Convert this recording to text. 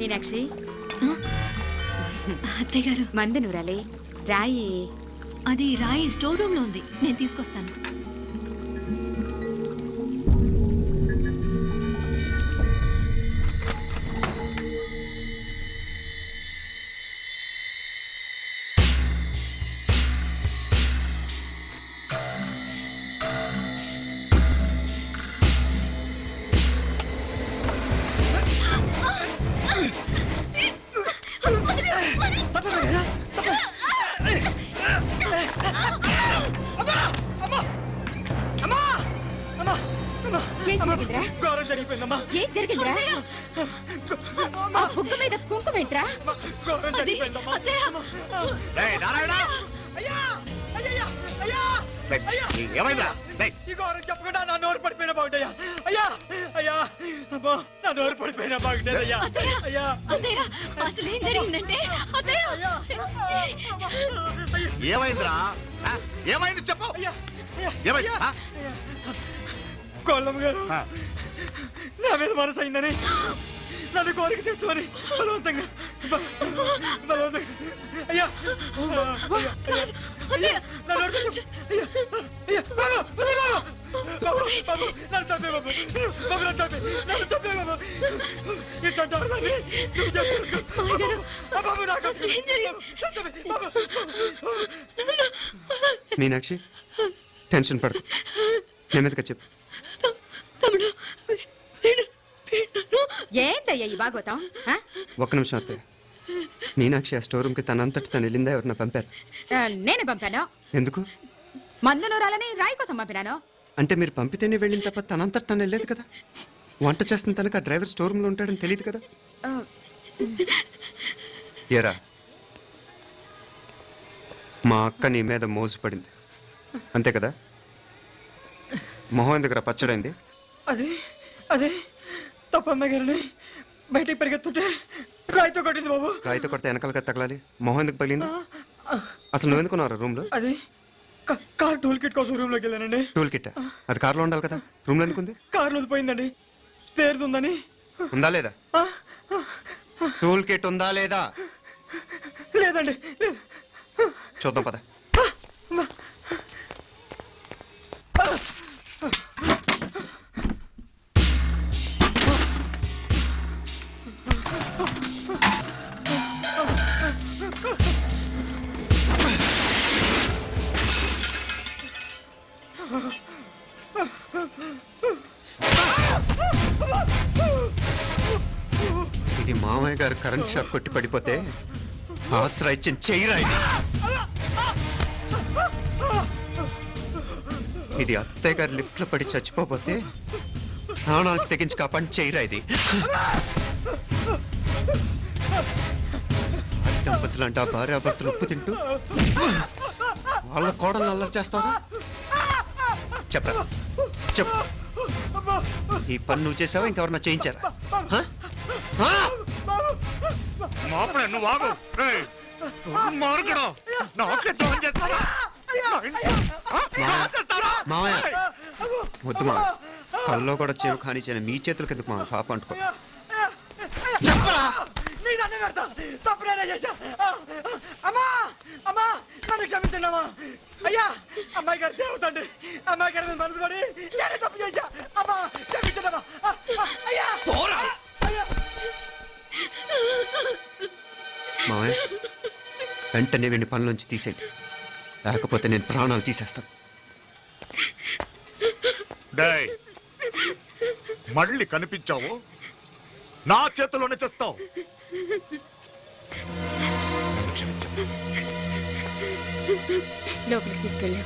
మీనాక్షి అత్తయ్య గారు మందు నూరాలి రాయి. అది రాయి స్టోర్ రూమ్ లో ఉంది, నేను తీసుకొస్తాను. ఏం జరిగిందిరా? బుగ్గ మీద కుంకుమేంట్రా? చెప్పకుండా నా నోరు పడిపోయినా బాగుంటాయా? అయ్యా అయ్యా నా నోరు పడిపోయినా బాగుంటాయ్యా. అయ్యా అసలు ఏం జరిగిందంటే ఏమైందిరా? ఏమైంది చెప్పు. కోళ్ళమ్మ గారు నా మీద మనసు అయిందని నన్ను కోరిక తెచ్చుకొని బలవంతంగా అయ్యా మీనాక్షి టెన్షన్ పడకు, నెమ్మదిగా చెప్పు. ఏంటయ్యా ఈ భాగవతం? ఒక్క నిమిషం అత్తయ్య. మీనాక్షి ఆ స్టోర్ రూమ్కి తనంతటి తను వెళ్ళిందా? ఎవరన్నా పంపారు? నేనే పంపాను. ఎందుకు? మందు నూరాలని రాయి కోసం పంపినాను. అంటే మీరు పంపితేనే వెళ్ళిన తప్ప తనంతటి తను వెళ్ళలేదు కదా? వంట చేస్తున్న తనకు ఆ డ్రైవర్ స్టోర్ రూమ్ లో ఉంటాడని తెలియదు కదా? ఏరా, మా అక్క నీ మీద మోజు పడింది అంతే కదా? మొహం ఎందుకురా పచ్చడైంది? అదే అదే తప్పమ్మ గారిని బయటికి పరిగెత్తుంటే రాయితో కొట్టింది బాబు. రాయితో కొడితే వెనకాలగా తగలాలి, మొహం ఎందుకు పగిలింది? అసలు నువ్వు ఎందుకున్నావు రూమ్ లో? అది కార్ టూల్ కిట్ కోసం రూమ్ లోకి వెళ్ళానండి. టూల్ కిట్ అది కార్లో ఉండాలి కదా, రూమ్ లో ఎందుకుంది? కార్లో పోయిందండి, స్పేర్ ఉందని. ఉందా లేదా? టూల్ కిట్ ఉందా లేదా? లేదండి. చూద్దాం పద. ఇది మామయ్య గారు కరెంట్ షాక్ కొట్టి పడిపోతే ఆసరా ఇచ్చిన చెయ్యిరా ఇది. ఇది అత్తయ్య గారు లిఫ్ట్ లో పడి చచ్చిపోతే ప్రాణాలకు తెగించి కాపాడి చెయ్యిరా ఇది. దంపతులంటే ఆ భార్యాభర్తలు ఉప్పు తింటూ వాళ్ళ కోడలు అల్లరి చేస్తారా? చెప్పరా చెప్పు. ఈ పని నువ్వు చేసావా ఇంకెవరన్నా చేయించారా? మావయ్య వద్దు మా కల్లో కూడా చేవు కానీ చేయను, మీ చేతులకి ఎందుకు మా పాప అంటుకో. నన్ను క్షమించండి అయ్యా. అమ్మాయి గారు దేవుతండి, అమ్మాయి గారి మీద మనసు పడి నేనే తప్పు చేశా. అమ్మా క్షమించండి అయ్యా. మావయ్య వెంటనే వీడిని పనులోంచి తీసేయండి, లేకపోతే నేను ప్రాణాలు తీసేస్తాను. మళ్ళీ కనిపించావు నా చేతిలోనే చేస్తావు. లోపలికి తీసుకెళ్ళాం.